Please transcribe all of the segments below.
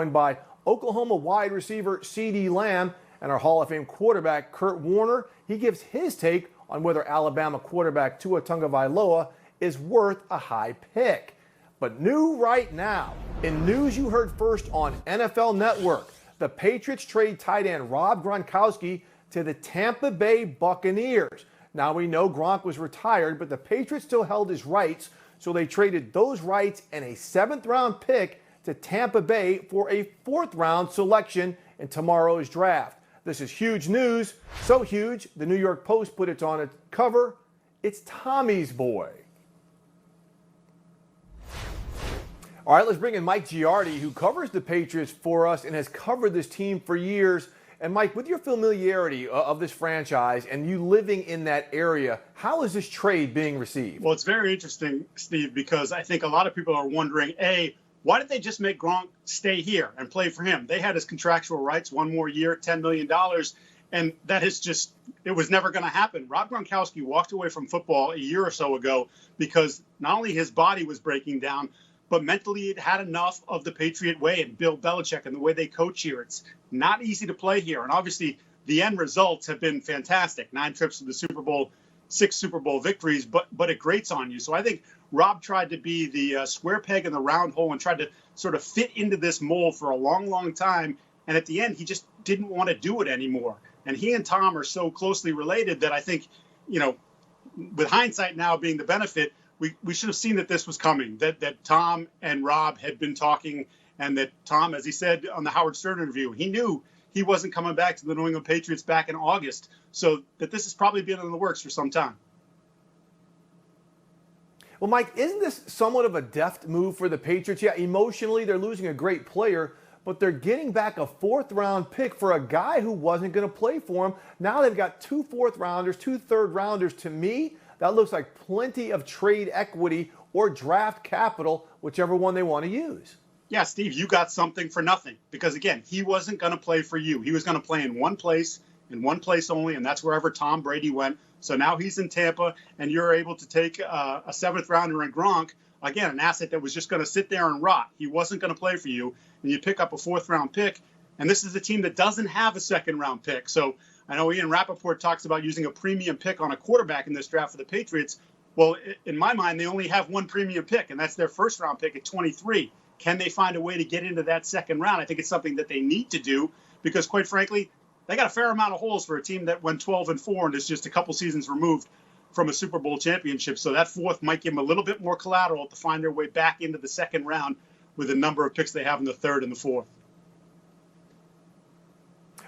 by Oklahoma wide receiver CeeDee Lamb and our Hall of Fame quarterback Kurt Warner. He gives his take on whether Alabama quarterback Tua Tagovailoa is worth a high pick. But new right now, in news you heard first on NFL Network, the Patriots trade tight end Rob Gronkowski to the Tampa Bay Buccaneers. Now we know Gronk was retired, but the Patriots still held his rights, so they traded those rights and a 7th-round pick to Tampa Bay for a 4th-round selection in tomorrow's draft. This is huge news, so huge, the New York Post put it on its cover. It's Tommy's boy. All right, let's bring in Mike Giardi, who covers the Patriots for us and has covered this team for years. And Mike, with your familiarity of this franchise and you living in that area, how is this trade being received? Well, it's very interesting, Steve, because I think a lot of people are wondering, A, why did they just make Gronk stay here and play for him? They had his contractual rights, 1 more year, $10 million, and that is just, it was never going to happen. Rob Gronkowski walked away from football a year or so ago because not only his body was breaking down, but mentally it had enough of the Patriot way and Bill Belichick and the way they coach here. It's not easy to play here. And obviously the end results have been fantastic. 9 trips to the Super Bowl, 6 Super Bowl victories, but it grates on you. So I think Rob tried to be the square peg in the round hole and tried to sort of fit into this mold for a long, long time. And at the end, he just didn't want to do it anymore. And he and Tom are so closely related that I think, you know, with hindsight now being the benefit, we should have seen that this was coming, that Tom and Rob had been talking, and that Tom, as he said on the Howard Stern interview, he knew he wasn't coming back to the New England Patriots back in August. So that this has probably been in the works for some time. Well, Mike, isn't this somewhat of a deft move for the Patriots? Yeah, emotionally, they're losing a great player, but they're getting back a 4th-round pick for a guy who wasn't going to play for them. Now they've got 2 4th-rounders, 2 3rd-rounders. To me, that looks like plenty of trade equity or draft capital, whichever one they want to use. Yeah, Steve, you got something for nothing. Because, again, he wasn't going to play for you. He was going to play in one place only, and that's wherever Tom Brady went. So now he's in Tampa, and you're able to take a 7th-rounder in Gronk, again, an asset that was just going to sit there and rot. He wasn't going to play for you, and you pick up a 4th-round pick. And this is a team that doesn't have a 2nd-round pick. So I know Ian Rappaport talks about using a premium pick on a quarterback in this draft for the Patriots. Well, in my mind, they only have one premium pick, and that's their 1st-round pick at 23. Can they find a way to get into that 2nd round? I think it's something that they need to do because, quite frankly, they got a fair amount of holes for a team that went 12-4 and is just a couple seasons removed from a Super Bowl championship. So that 4th might give them a little bit more collateral to find their way back into the 2nd round with the number of picks they have in the 3rd and the 4th.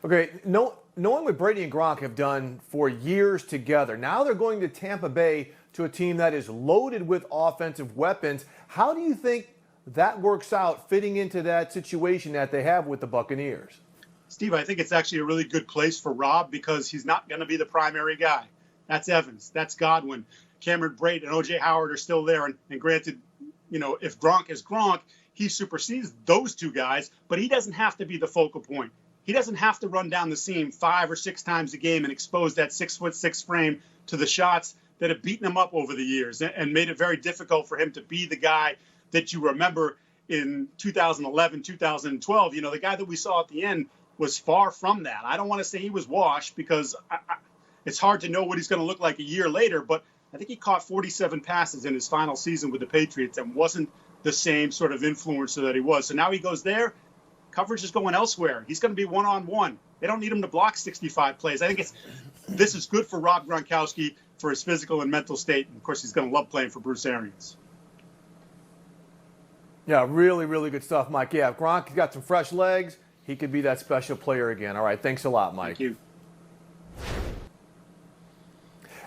Okay, knowing what Brady and Gronk have done for years together, now they're going to Tampa Bay to a team that is loaded with offensive weapons. How do you think that works out fitting into that situation that they have with the Buccaneers? Steve, I think it's actually a really good place for Rob because he's not going to be the primary guy. That's Evans. That's Godwin. Cameron Brate and O.J. Howard are still there. And granted, you know, if Gronk is Gronk, he supersedes those 2 guys, but he doesn't have to be the focal point. He doesn't have to run down the seam 5 or 6 times a game and expose that 6'6" frame to the shots that have beaten him up over the years and made it very difficult for him to be the guy that you remember in 2011, 2012. You know, the guy that we saw at the end was far from that. I don't want to say he was washed because it's hard to know what he's going to look like a year later, but I think he caught 47 passes in his final season with the Patriots and wasn't the same sort of influencer that he was. So now he goes there. Coverage is going elsewhere. He's going to be one-on-one. They don't need him to block 65 plays. I think this is good for Rob Gronkowski for his physical and mental state. And of course, he's going to love playing for Bruce Arians. Yeah, really, really good stuff, Mike. Yeah, if Gronk's got some fresh legs, he could be that special player again. All right, thanks a lot, Mike. Thank you.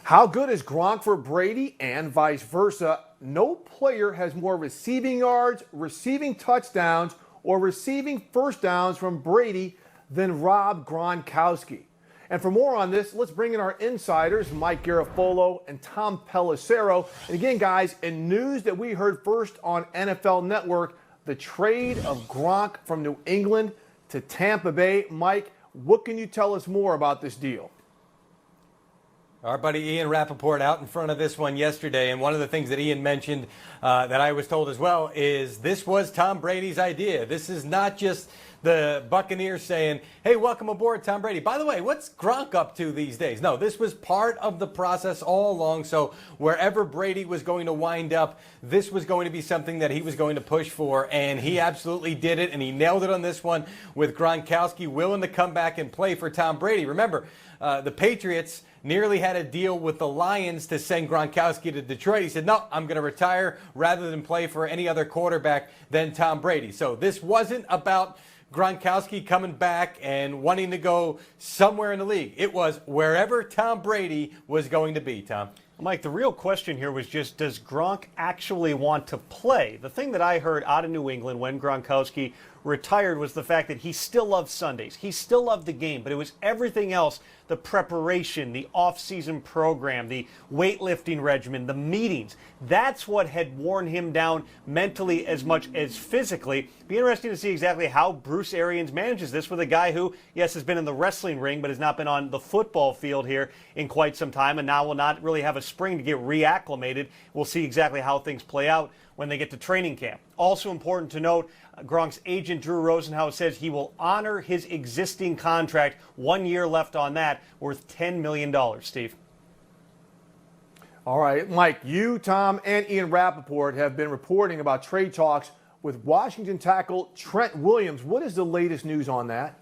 How good is Gronk for Brady and vice versa? No player has more receiving yards, receiving touchdowns, or receiving first downs from Brady than Rob Gronkowski. And for more on this, let's bring in our insiders, Mike Garafolo and Tom Pelissero. And again, guys, in news that we heard first on NFL Network, the trade of Gronk from New England to Tampa Bay. Mike, what can you tell us more about this deal? Our buddy Ian Rappaport out in front of this one yesterday, and one of the things that Ian mentioned that I was told as well is this was Tom Brady's idea. This is not just the Buccaneers saying, hey, welcome aboard, Tom Brady. By the way, what's Gronk up to these days? No, this was part of the process all along. So wherever Brady was going to wind up, this was going to be something that he was going to push for, and he absolutely did it, and he nailed it on this one with Gronkowski willing to come back and play for Tom Brady. Remember, the Patriots nearly had a deal with the Lions to send Gronkowski to Detroit. He said, no, I'm going to retire rather than play for any other quarterback than Tom Brady. So this wasn't about Gronkowski coming back and wanting to go somewhere in the league. It was wherever Tom Brady was going to be, Tom. Mike, the real question here was just, does Gronk actually want to play? The thing that I heard out of New England when Gronkowski retired was the fact that he still loved Sundays. He still loved the game, but it was everything else, the preparation, the off-season program, the weightlifting regimen, the meetings. That's what had worn him down mentally as much as physically. Be interesting to see exactly how Bruce Arians manages this with a guy who, yes, has been in the wrestling ring, but has not been on the football field here in quite some time, and now will not really have a spring to get reacclimated. We'll see exactly how things play out when they get to training camp. Also important to note, Gronk's agent, Drew Rosenhaus, says he will honor his existing contract, 1 year left on that, worth $10 million, Steve. All right, Mike, you, Tom, and Ian Rappaport have been reporting about trade talks with Washington tackle Trent Williams. What is the latest news on that?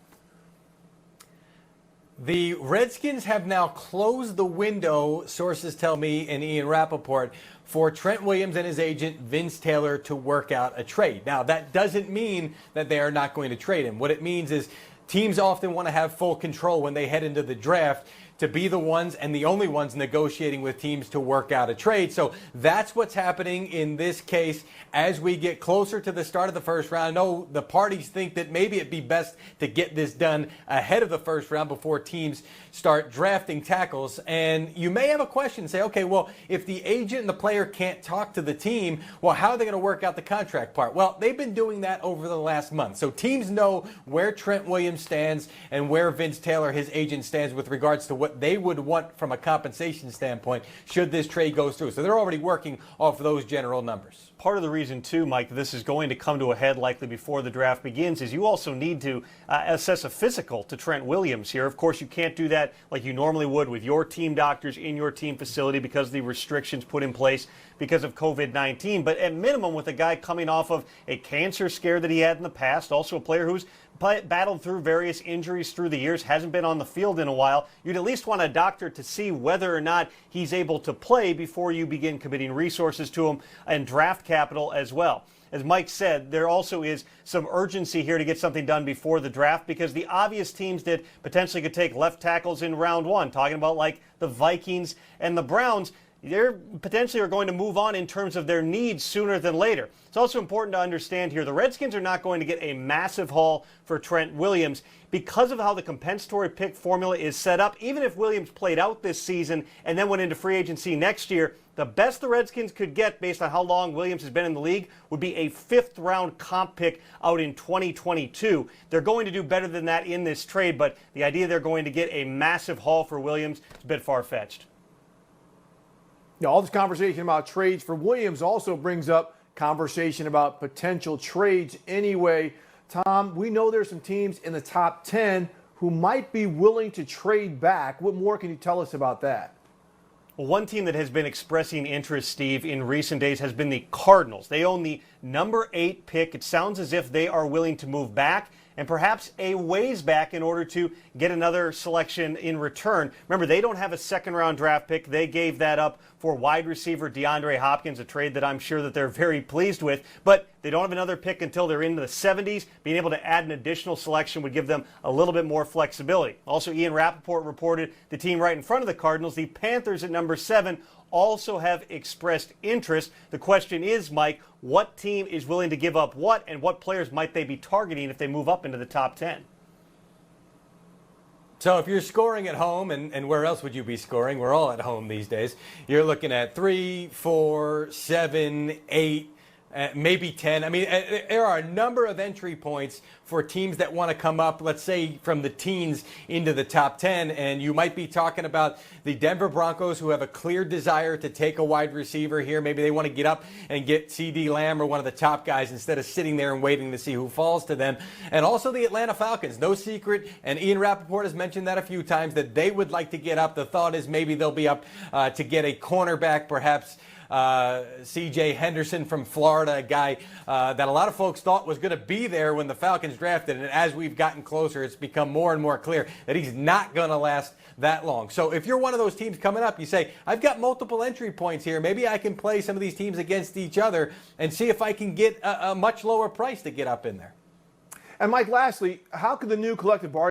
The Redskins have now closed the window, sources tell me, and Ian Rappaport, for Trent Williams and his agent, Vince Taylor, to work out a trade. Now, that doesn't mean that they are not going to trade him. What it means is teams often want to have full control when they head into the draft, to be the ones and the only ones negotiating with teams to work out a trade. So that's what's happening in this case as we get closer to the start of the first round. I know the parties think that maybe it'd be best to get this done ahead of the first round before teams start drafting tackles. And you may have a question and say, okay, well, if the agent and the player can't talk to the team, well, how are they going to work out the contract part? Well, they've been doing that over the last month. So teams know where Trent Williams stands and where Vince Taylor, his agent, stands with regards to what they would want from a compensation standpoint should this trade go through. So they're already working off of those general numbers. Part of the reason, too, Mike, that this is going to come to a head likely before the draft begins is you also need to assess a physical to Trent Williams here. Of course, you can't do that like you normally would with your team doctors in your team facility because of the restrictions put in place because of COVID-19. But at minimum, with a guy coming off of a cancer scare that he had in the past, also a player who's battled through various injuries through the years, hasn't been on the field in a while, you'd at least want a doctor to see whether or not he's able to play before you begin committing resources to him and draft capital as well. As Mike said, there also is some urgency here to get something done before the draft because the obvious teams that potentially could take left tackles in round one, talking about like the Vikings and the Browns, they potentially are going to move on in terms of their needs sooner than later. It's also important to understand here, the Redskins are not going to get a massive haul for Trent Williams because of how the compensatory pick formula is set up. Even if Williams played out this season and then went into free agency next year, the best the Redskins could get based on how long Williams has been in the league would be a fifth-round comp pick out in 2022. They're going to do better than that in this trade, but the idea they're going to get a massive haul for Williams is a bit far-fetched. Now, all this conversation about trades for Williams also brings up conversation about potential trades anyway. Tom, we know there's some teams in the top 10 who might be willing to trade back. What more can you tell us about that? Well, one team that has been expressing interest, Steve, in recent days has been the Cardinals. They own the number 8 pick. It sounds as if they are willing to move back and perhaps a ways back in order to get another selection in return. Remember, they don't have a second-round draft pick. They gave that up for wide receiver DeAndre Hopkins, a trade that I'm sure that they're very pleased with. But they don't have another pick until they're into the 70s. Being able to add an additional selection would give them a little bit more flexibility. Also, Ian Rappaport reported the team right in front of the Cardinals, the Panthers at number 7, also have expressed interest. The question is, Mike, what team is willing to give up what, and what players might they be targeting if they move up into the top 10? So if you're scoring at home, and where else would you be scoring? We're all at home these days. You're looking at 3, 4, 7, 8, maybe 10. I mean, there are a number of entry points for teams that want to come up, let's say, from the teens into the top 10. And you might be talking about the Denver Broncos, who have a clear desire to take a wide receiver here. Maybe they want to get up and get CD Lamb or one of the top guys instead of sitting there and waiting to see who falls to them. And also the Atlanta Falcons. No secret, and Ian Rappaport has mentioned that a few times, that they would like to get up. The thought is maybe they'll be up to get a cornerback, perhaps C.J. Henderson from Florida, a guy that a lot of folks thought was going to be there when the Falcons drafted. And as we've gotten closer, it's become more and more clear that he's not going to last that long. So if you're one of those teams coming up, you say, I've got multiple entry points here. Maybe I can play some of these teams against each other and see if I can get a much lower price to get up in there. And Mike, lastly, how could the new collective bargaining